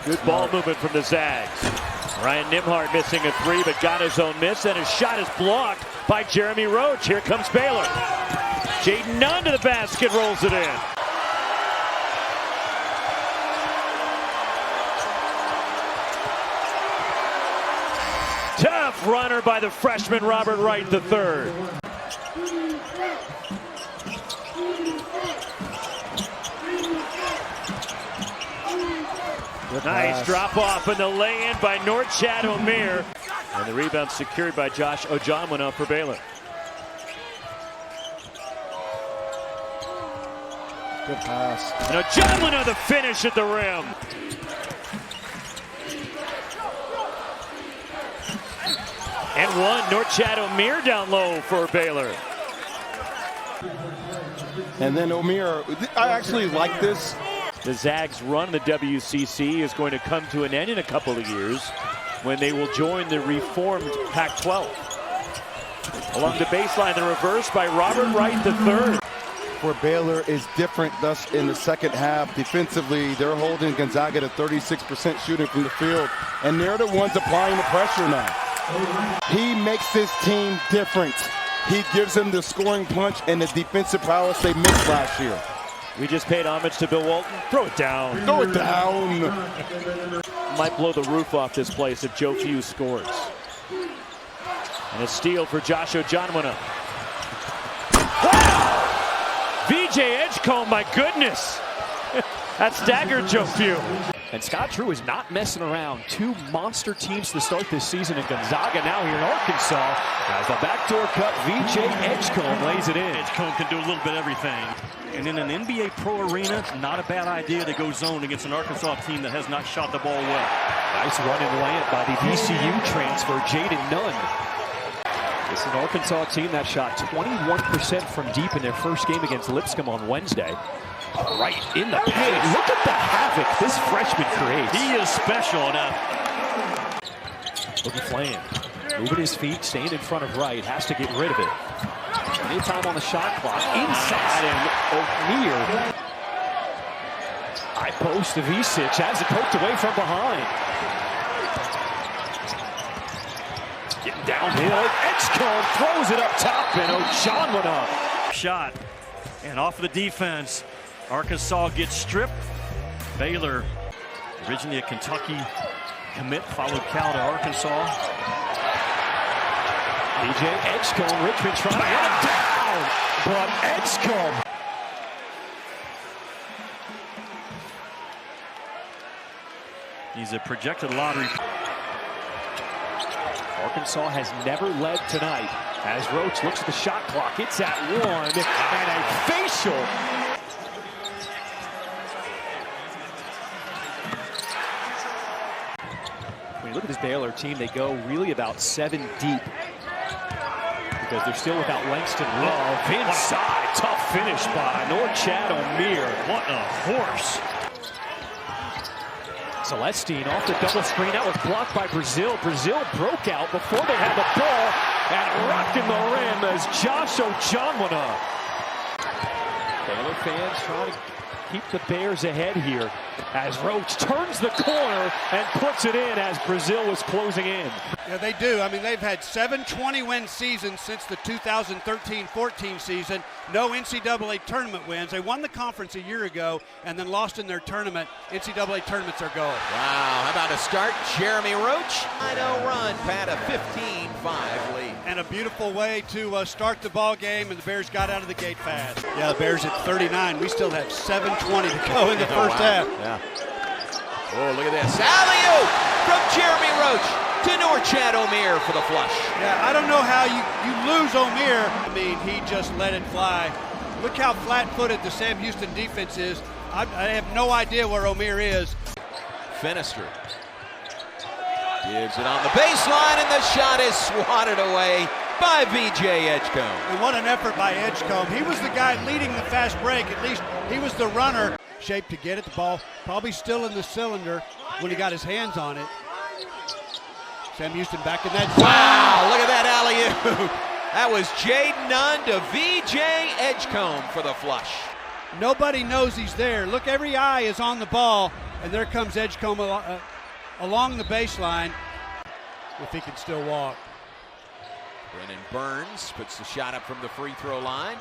Good ball movement from the Zags. Ryan Nembhard missing a three, but got his own miss, and his shot is blocked by Jeremy Roach. Here comes Baylor. Jaden Nunn to the basket, rolls it in. Tough runner by the freshman Robert Wright III. Nice drop off and the lay-in by Norchad Omier. And the rebound secured by Josh Ojonwuna for Baylor. Good pass. And Ojonwuna the finish at the rim. And one, Norchad Omier down low for Baylor. And then Omier, I actually like this. The Zags run the WCC is going to come to an end in a couple of years when they will join the reformed Pac-12. Along the baseline, the reverse by Robert Wright III. Where Baylor is different thus in the second half. Defensively, they're holding Gonzaga to 36% shooting from the field. And they're the ones applying the pressure now. He makes this team different. He gives them the scoring punch and the defensive prowess they missed last year. We just paid homage to Bill Walton. Throw it down. Throw it down. Might blow the roof off this place if Joe Hughes scores. And a steal for Josh Ojonwuna. Wow! VJ Edgecombe, my goodness. That staggered Joe Hughes. And Scott Drew is not messing around. Two monster teams to start this season in Gonzaga, now here in Arkansas. As the backdoor cut, VJ Edgecombe lays it in. Edgecombe can do a little bit of everything. And in an NBA Pro arena, not a bad idea to go zone against an Arkansas team that has not shot the ball well. Nice run and layup by the VCU transfer, Jaden Nunn. This is an Arkansas team that shot 21% from deep in their first game against Lipscomb on Wednesday. Right in the paint. Look at the havoc this freshman creates. He is special enough. Look at Flan. Moving his feet, staying in front of Wright. Has to get rid of it. Anytime on the shot clock. Inside and Omier. High post to Visic. Has it poked away from behind. Getting downhill. Edgecombe throws it up top and Ojonwuna. Shot. And off of the defense. Arkansas gets stripped. Baylor, originally a Kentucky commit, followed Cal to Arkansas. VJ Edgecombe, Richmond trying to run it down, but Edgecombe. He's a projected lottery. Arkansas has never led tonight. As Roach looks at the shot clock, it's at 1, and a facial. When you look at this Baylor team, they go really about 7 deep. Because they're still without Langston Love. Inside, tough finish by Norchad Omier. What a horse. Celestine off the double screen. That was blocked by Brazil. Brazil broke out before they had the ball and rocking the rim as Josh Ojonwuna. Baylor fans trying to keep the Bears ahead here as Roach turns the corner and puts it in as Brazil was closing in. Yeah, they do. I mean, they've had 7 20-win seasons since the 2013-14 season. No NCAA tournament wins. They won the conference a year ago and then lost in their tournament. NCAA tournaments are gold. Wow, how about a start? Jeremy Roach. 9-0 run, Pat, a 15-5 lead. And a beautiful way to start the ball game, and the Bears got out of the gate fast. Yeah, the Bears at 39. We still have 7:20 to go in the first half. Yeah. Oh, look at this. Alley-oop from Jeremy Roach to Norchad Omier for the flush. Yeah, I don't know how you lose Omier. I mean, he just let it fly. Look how flat-footed the Sam Houston defense is. I have no idea where Omier is. Fenester gives it on the baseline, and the shot is swatted away by VJ Edgecombe. And what an effort by Edgecombe. He was the guy leading the fast break. At least he was the runner. Shape to get it. The ball probably still in the cylinder when he got his hands on it. Sam Houston back in that zone. Wow, look at that alley-oop. That was Jaden Nunn to VJ Edgecombe for the flush. Nobody knows he's there. Look, every eye is on the ball. And there comes Edgecombe along the baseline, if he can still walk. Brennan Burns puts the shot up from the free throw line.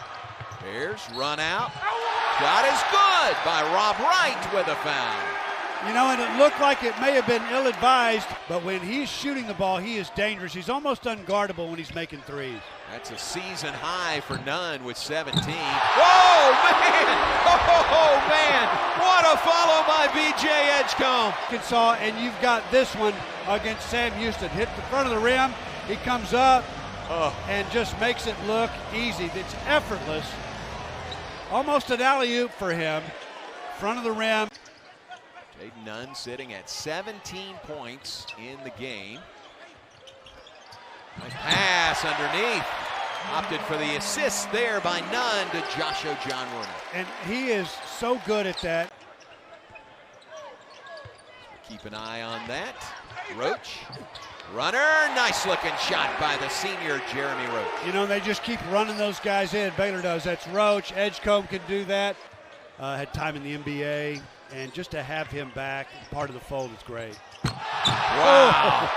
Bears run out. Shot is good by Rob Wright with a foul. You know, and it looked like it may have been ill-advised, but when he's shooting the ball, he is dangerous. He's almost unguardable when he's making threes. That's a season high for Nunn with 17. Whoa, man! Oh, man! What a follow by B.J. Edgecombe. Arkansas, and you've got this one against Sam Houston. Hit the front of the rim. He comes up and just makes it look easy. It's effortless. Almost an alley-oop for him. Front of the rim. Jaden Nunn sitting at 17 points in the game. Nice pass underneath. Opted for the assist there by Nunn to Josh O'Johnwood. And he is so good at that. Keep an eye on that. Roach. Runner. Nice looking shot by the senior Jeremy Roach. You know, they just keep running those guys in. Baylor does. That's Roach. Edgecombe can do that. Had time in the NBA. And just to have him back, part of the fold is great. Wow.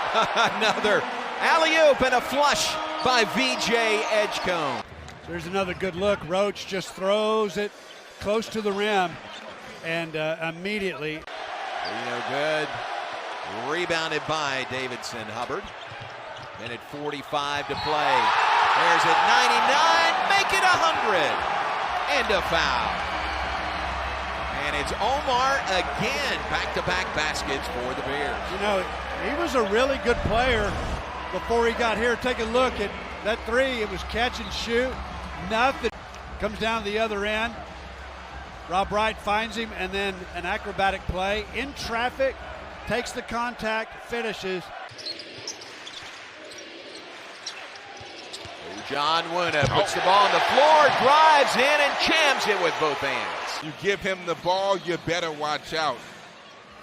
Another alley-oop and a flush by V.J. Edgecombe. There's another good look. Roach just throws it close to the rim. And immediately. No good. Rebounded by Davidson Hubbard. Minute 45 to play. There's it 99. Make it 100. And a foul. And it's Omar again. Back-to-back baskets for the Bears. You know, he was a really good player before he got here. Take a look at that three. It was catch and shoot. Nothing. Comes down to the other end. Rob Wright finds him, and then an acrobatic play in traffic. Takes the contact, finishes. John Wuna puts the ball on the floor, drives in, and jams it with both hands. You give him the ball, you better watch out.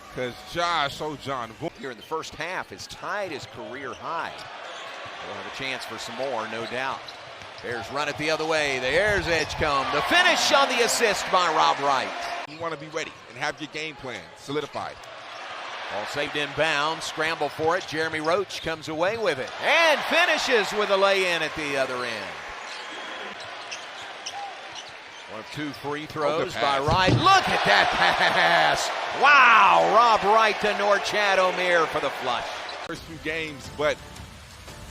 Because Josh O'Johnwood here in the first half has tied his career high. We'll have a chance for some more, no doubt. Bears run it the other way. There's Edgecombe. The finish on the assist by Rob Wright. You want to be ready and have your game plan solidified. Ball saved inbound, scramble for it. Jeremy Roach comes away with it and finishes with a lay-in at the other end. One of two free throws by Wright. Look at that pass. Wow, Rob Wright to Norchad Omier for the flush. First few games, but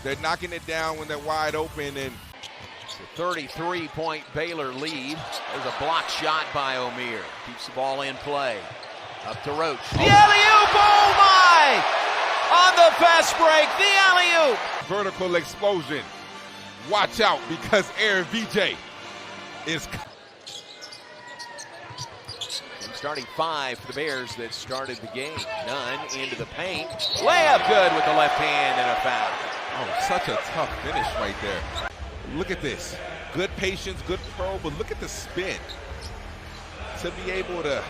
they're knocking it down when they're wide open. And it's a 33-point Baylor lead. There's a block shot by Omier. Keeps the ball in play. Up to Roach. The alley-oop, oh my! On the fast break, the alley-oop. Vertical explosion. Watch out, because Aaron VJ is... Starting five for the Bears that started the game. Nunn into the paint. Layup good with the left hand and a foul. Oh, such a tough finish right there. Look at this. Good patience, good pro, but look at the spin. To be able to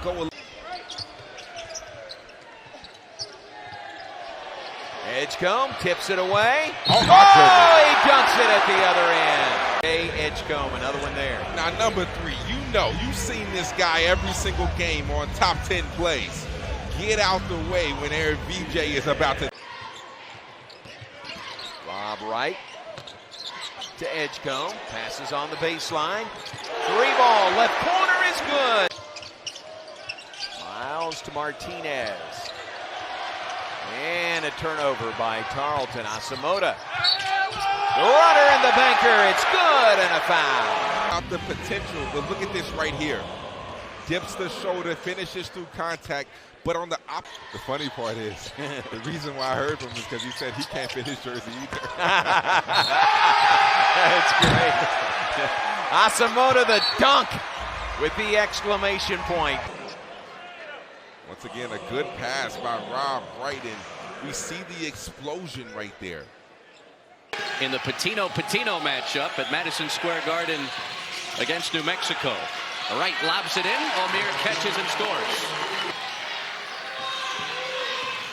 go... Edgecombe tips it away. Oh, he dunks it at the other end. Edgecombe, another one there. Now, number 3, you've seen this guy every single game on top 10 plays. Get out the way when Aaron VJ is about to... Rob Wright to Edgecombe. Passes on the baseline. 3-ball, left corner is good. Miles to Martinez. And a turnover by Tarleton. Asamoah. The runner in the banker, it's good, and a foul. Out the potential, but look at this right here. Dips the shoulder, finishes through contact, but on the the funny part is, the reason why I heard from him is because he said he can't fit his jersey either. That's great. Asamoah the dunk with the exclamation point. Once again, a good pass by Rob Wright, and we see the explosion right there. In the Patino matchup at Madison Square Garden against New Mexico. Wright lobs it in. Omier catches and scores.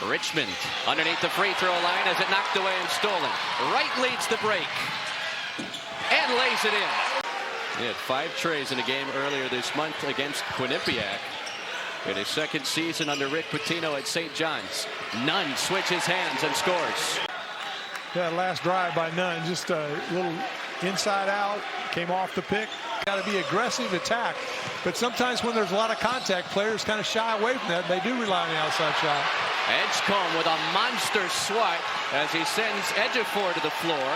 Richmond underneath the free throw line as it knocked away and stolen. Wright leads the break and lays it in. He had 5 trays in a game earlier this month against Quinnipiac. In his second season under Rick Pitino at St. John's, Nunn switches hands and scores. That last drive by Nunn, just a little inside out, came off the pick. Got to be aggressive attack, but sometimes when there's a lot of contact, players kind of shy away from that. They do rely on the outside shot. Edgecombe with a monster swat as he sends Ejiofor to the floor.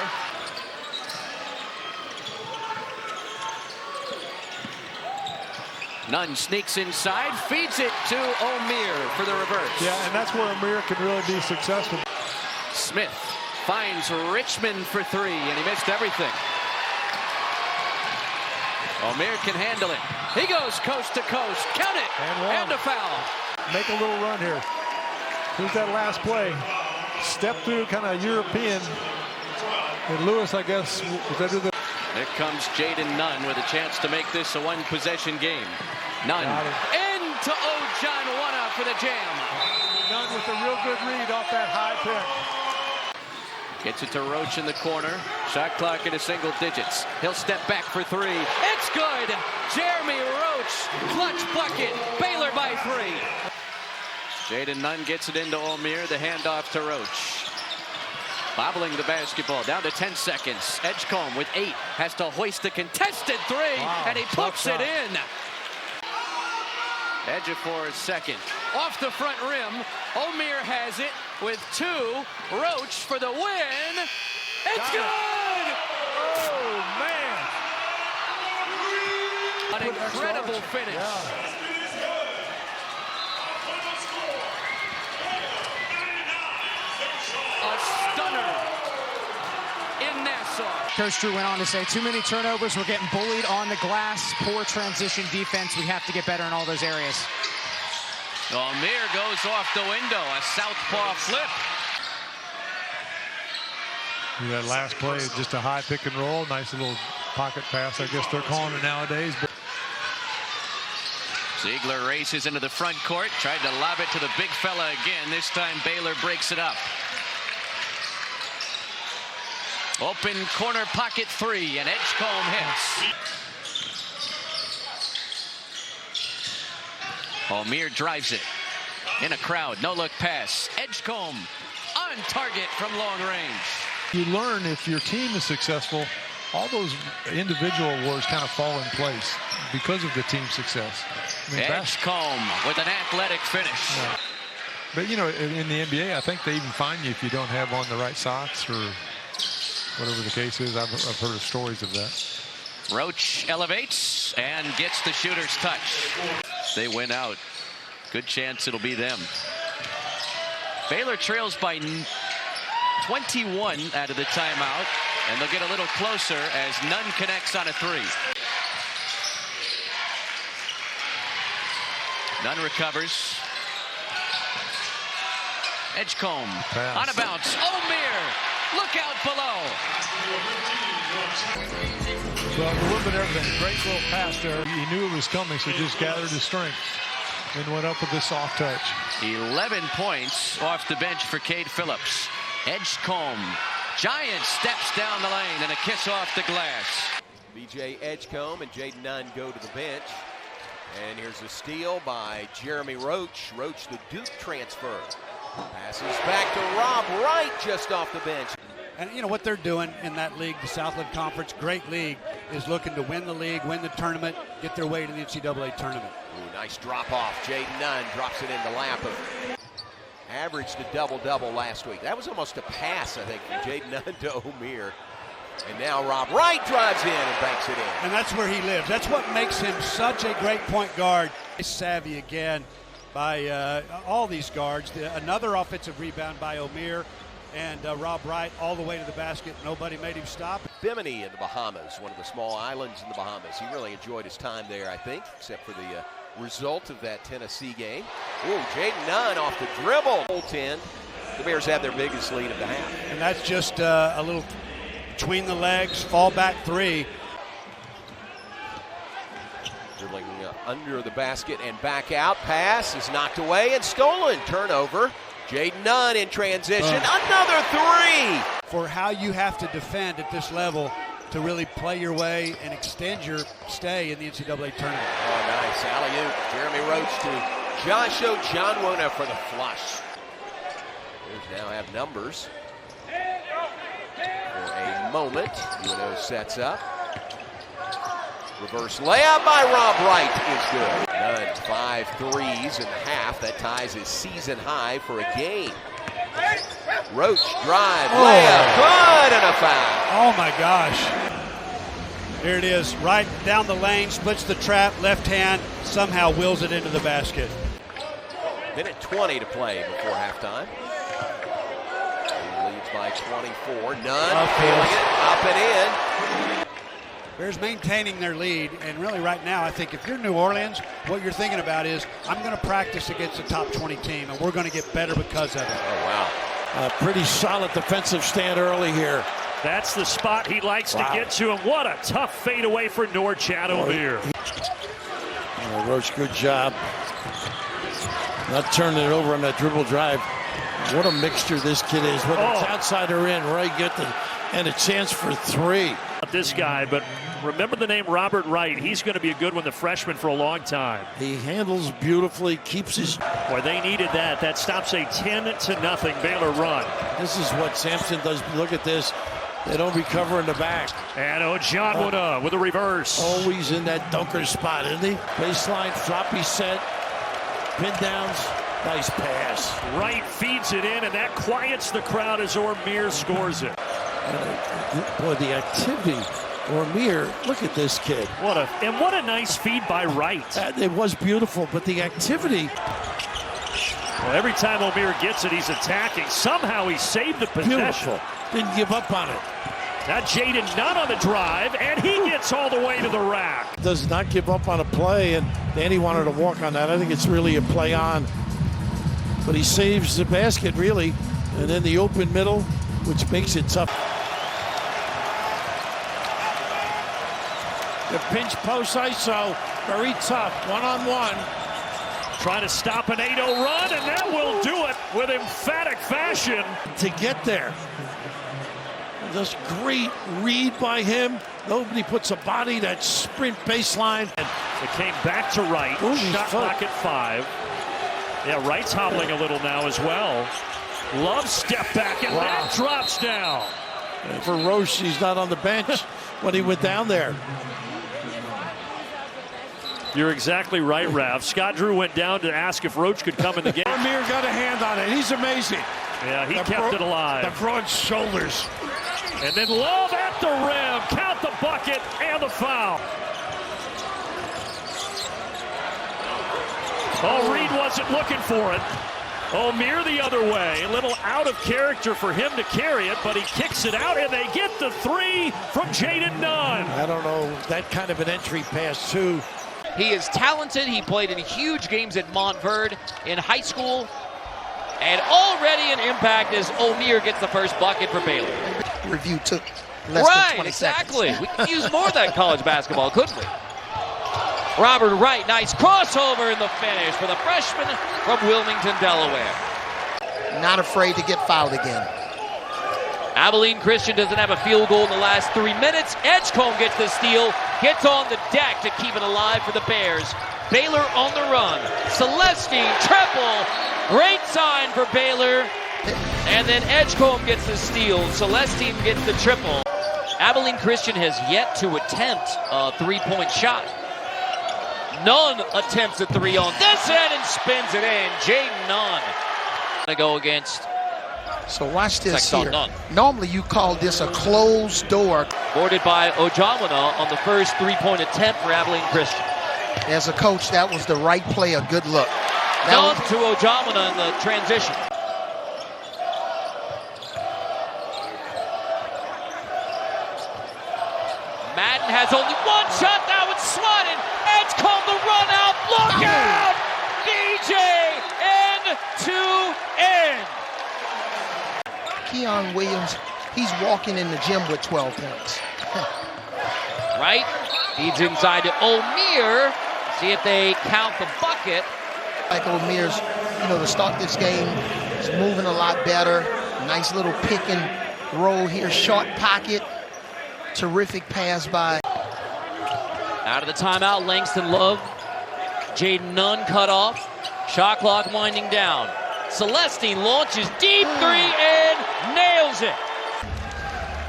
Nunn sneaks inside, feeds it to O'Meara for the reverse. Yeah, and that's where O'Meara can really be successful. Smith finds Richmond for three, and he missed everything. O'Meara can handle it. He goes coast to coast. Count it. And a foul. Make a little run here. Here's that last play. Step through, kind of European. And Lewis, I guess, was under the... Here comes Jaden Nunn with a chance to make this a one-possession game. Nunn into Ojanwana for the jam. Nunn with a real good read off that high pick. Gets it to Roach in the corner. Shot clock into single digits. He'll step back for three. It's good. Jeremy Roach, clutch bucket. Baylor by three. Jaden Nunn gets it into O'Meara. The handoff to Roach. Bobbling the basketball down to 10 seconds. Edgecombe with 8 has to hoist a contested three, and he puts it in. Ejiofor's second. Off the front rim. O'Meara has it with 2. Roach for the win. It's good! Oh, man. An incredible finish. Yeah. A stunner in Nassau. Coach Drew went on to say, too many turnovers. We're getting bullied on the glass. Poor transition defense. We have to get better in all those areas. O'Meara goes off the window. A southpaw flip. That last play is just a high pick and roll. Nice little pocket pass, I guess they're calling it nowadays. But Ziegler races into the front court. Tried to lob it to the big fella again. This time Baylor breaks it up. Open corner pocket three, and Edgecombe hits. O'Meara drives it. In a crowd, no-look pass. Edgecombe on target from long range. You learn if your team is successful, all those individual awards kind of fall in place because of the team success. I mean, Edgecombe with an athletic finish. Yeah. But, you know, in the NBA, I think they even fine you if you don't have on the right socks or whatever the case is. I've heard of stories of that. Roach elevates and gets the shooter's touch. They win out. Good chance it'll be them. Baylor trails by 21 out of the timeout, and they'll get a little closer as Nunn connects on a three. Nunn recovers. Edgecombe on a bounce. O'Meara, look out below. Well, a little bit of everything. Great little pass there. He knew it was coming, so just gathered his strength and went up with the soft touch. 11 points off the bench for Cade Phillips. Edgecombe, giant steps down the lane and a kiss off the glass. B.J. Edgecombe and Jaden Nunn go to the bench. And here's a steal by Jeremy Roach. Roach, the Duke transfer. Passes back to Rob Wright just off the bench. And you know what they're doing in that league, the Southland Conference, great league, is looking to win the league, win the tournament, get their way to the NCAA tournament. Ooh, nice drop off. Jaden Nunn drops it in the lap of. Averaged a double-double last week. That was almost a pass, I think, from Jaden Nunn to O'Meara. And now Rob Wright drives in and banks it in. And that's where he lives. That's what makes him such a great point guard. He's savvy again by all these guards. Another offensive rebound by O'Meara. And Rob Wright all the way to the basket. Nobody made him stop. Bimini in the Bahamas, one of the small islands in the Bahamas. He really enjoyed his time there, I think, except for the result of that Tennessee game. Ooh, Jaden Nunn off the dribble. 10. The Bears have their biggest lead of the half. And that's just a little between the legs, fall back three. Dribbling under the basket and back out. Pass is knocked away and stolen. Turnover. Jaden Nunn in transition. Another three. For how you have to defend at this level to really play your way and extend your stay in the NCAA tournament. Oh, nice. Alley-oop. Jeremy Roach to Josh Ojonwona for the flush. Bears now have numbers. For a moment, UNO sets up. Reverse layup by Rob Wright is good. Nunn, 5 threes in the half. That ties his season high for a game. Roach, drive, layup, good, and a foul. Oh my gosh. There it is, right down the lane, splits the trap, left hand, somehow wheels it into the basket. Minute 20 to play before halftime. He leads by 24. Nunn feeling it, up and in. Bears maintaining their lead, and really right now I think if you're New Orleans, what you're thinking about is I'm going to practice against a top 20 team, and we're going to get better because of it. Oh, wow. A pretty solid defensive stand early here. That's the spot he likes to get to, and what a tough fadeaway for Norchad Omier. Roach, good job. Not turning it over on that dribble drive. What a mixture this kid is. Whether it's outside or in, right, and a chance for 3. This guy, but remember the name Robert Wright. He's going to be a good one, the freshman, for a long time. He handles beautifully, keeps his... Boy, they needed that. That stops a 10-0 Baylor run. This is what Sampson does. Look at this. They don't recover in the back. And Ojonwona with a reverse. Always in that dunker spot, isn't he? Baseline, floppy set, pin downs. Nice pass. Wright feeds it in, and that quiets the crowd as Omier scores it. Boy, the activity. Omier, look at this kid. What a nice feed by Wright. It was beautiful, but the activity. Well, every time Omier gets it, he's attacking. Somehow he saved the possession. Beautiful. Didn't give up on it. Now Jaden Nunn on the drive, and he gets all the way to the rack. Does not give up on a play, and Danny wanted to walk on that. I think it's really a play on. But he saves the basket, really, and then the open middle, which makes it tough. The pinch post ISO, very tough, one-on-one. Trying to stop an 8-0 run, and that will do it with emphatic fashion. To get there. Just great read by him. Nobody puts a body, that sprint baseline. And it came back to Wright. Shot clock at 5. Yeah, Wright's hobbling a little now as well. Love step back, and that drops down. And for Roche, he's not on the bench when he went down there. You're exactly right, Rav. Scott Drew went down to ask if Roach could come in the game. Omier got a hand on it. He's amazing. Yeah, he kept it alive. The broad shoulders. And then Love at the rim. Count the bucket and the foul. Oh, Reed wasn't looking for it. Omier the other way. A little out of character for him to carry it, but he kicks it out, and they get the 3 from Jaden Nunn. I don't know, that kind of an entry pass, too. He is talented. He played in huge games at Montverde in high school. And already an impact as Omier gets the first bucket for Baylor. Review took less than 20 exactly. seconds. We could use more of that college basketball, couldn't we? Robert Wright, nice crossover in the finish for the freshman from Wilmington, Delaware. Not afraid to get fouled again. Abilene Christian doesn't have a field goal in the last 3 minutes. Edgecombe gets the steal, gets on the deck to keep it alive for the Bears. Baylor on the run. Celestine, triple. Great sign for Baylor. And then Edgecombe gets the steal. Celestine gets the triple. Abilene Christian has yet to attempt a three-point shot. Nunn attempts a 3 on this end and spins it in. Jaden Nunn to go against. So watch this here. Nunn. Normally you call this a closed door. Boarded by Ojonwona on the first three-point attempt for Abilene Christian. As a coach, that was the right play, a good look. Nunn to Ojonwona in the transition. Madden has only one shot. That one's swatted. Edgecombe the run out. Look out! DJ end to end. Keon Williams, he's walking in the gym with 12 points. Right? Feeds inside to Omier. See if they count the bucket. Like Omier's, to start this game, he's moving a lot better. Nice little pick and roll here. Short pocket. Terrific pass by. Out of the timeout, Langston Love. Jaden Nunn cut off. Shot clock winding down. Celestine launches deep three and nails it.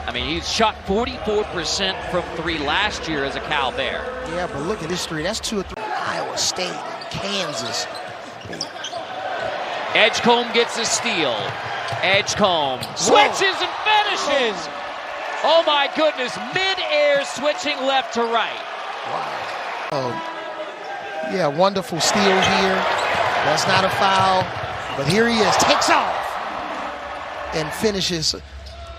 I mean, he's shot 44% from three last year as a Cal Bear. Yeah, but look at this three. That's 2 or 3. Iowa State, Kansas. Edgecombe gets a steal. Edgecombe switches and finishes. Oh my goodness, mid-air switching left to right. Wow. Oh, yeah, wonderful steal here. That's not a foul, but here he is, takes off and finishes.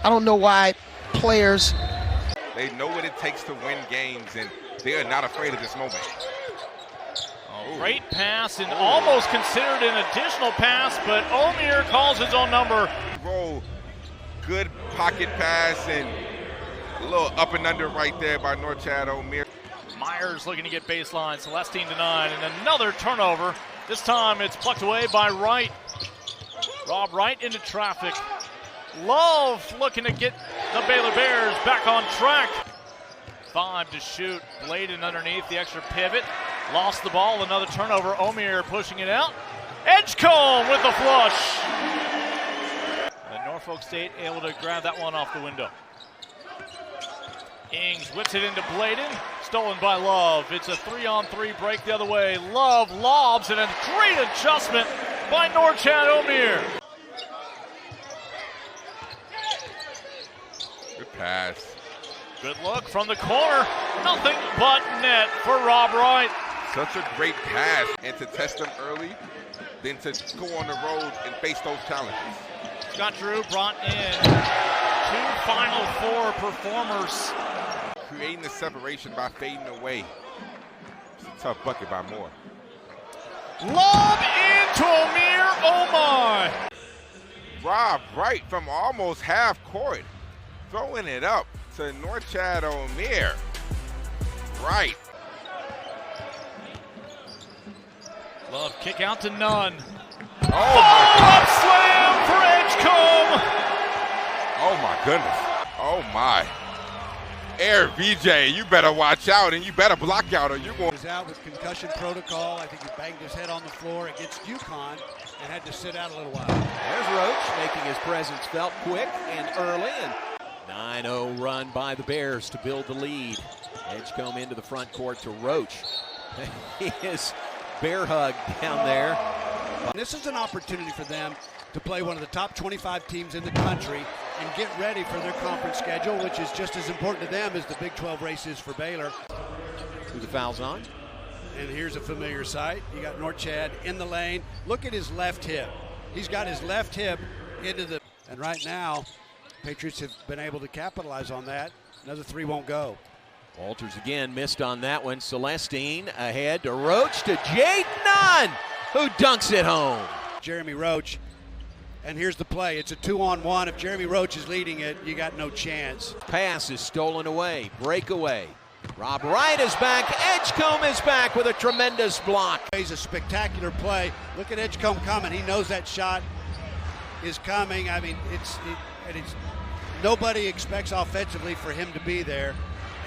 I don't know why players. They know what it takes to win games, and they are not afraid of this moment. Great pass and almost considered an additional pass, but Omier calls his own number. Roll, good pocket pass, and a little up and under right there by Norchad Omier. Myers looking to get baseline, Celestine denied, and another turnover. This time it's plucked away by Wright. Rob Wright into traffic. Love looking to get the Baylor Bears back on track. 5 to shoot. Bladen underneath the extra pivot. Lost the ball. Another turnover. Omier pushing it out. Edgecombe with the flush. And Norfolk State able to grab that one off the window. Ings whips it into Bladen. Stolen by Love. It's a 3-on-3 break the other way. Love lobs and a great adjustment by Norchad Omier. Good pass. Good look from the corner. Nothing but net for Rob Wright. Such a great pass, and to test them early, then to go on the road and face those challenges. Scott Drew brought in 2 Final Four performers. Creating the separation by fading away. It's a tough bucket by Moore. Lob into Omier. Oh my! Rob Wright from almost half court, throwing it up to Norchad Omier. Right. Love kick out to Nunn. Up slam for Edgecombe. Oh my goodness. Oh my. Air VJ, you better watch out and you better block out or you're going. He's out with concussion protocol. I think he banged his head on the floor against UConn and had to sit out a little while. There's Roach making his presence felt quick and early. And 9-0 run by the Bears to build the lead. Edgecombe into the front court to Roach. He is bear hug down there. This is an opportunity for them to play one of the top 25 teams in the country and get ready for their conference schedule, which is just as important to them as the Big 12 race is for Baylor. Who the foul's on? And here's a familiar sight. You got Norchad in the lane. Look at his left hip. He's got his left hip into the... And right now, Patriots have been able to capitalize on that. Another 3 won't go. Walters again missed on that one. Celestine ahead to Roach to Jaden Nunn, who dunks it home. Jeremy Roach. And here's the play. It's a 2-on-1. If Jeremy Roach is leading it, you got no chance. Pass is stolen away. Breakaway. Rob Wright is back. Edgecombe is back with a tremendous block. He's a spectacular play. Look at Edgecombe coming. He knows that shot is coming. I mean, it's nobody expects offensively for him to be there.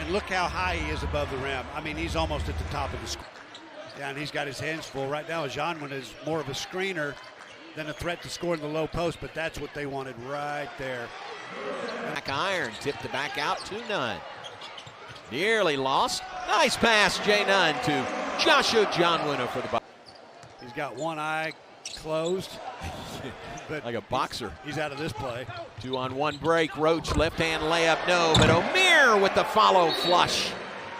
And look how high he is above the rim. I mean, he's almost at the top of the score. Yeah, and he's got his hands full. Right now, Janwan is more of a screener than a threat to score in the low post, but that's what they wanted right there. Back iron, tipped the back out to Nunn. Nearly lost. Nice pass, Jay Nunn to Joshua Janwan for the ball. He's got one eye closed. But like a boxer. He's out of this play. 2-on-1 break. Roach left-hand layup, no, but Omier with the follow flush.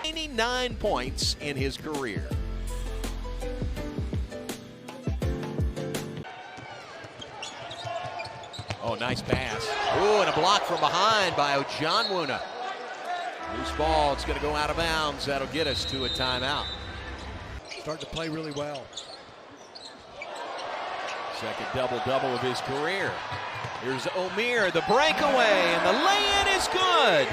99 points in his career. Oh, nice pass. Ooh, and a block from behind by Ojanwuna. Loose ball, it's going to go out of bounds. That'll get us to a timeout. Starting to play really well. Second double-double of his career. Here's Omier, the breakaway, and the lay-in is good.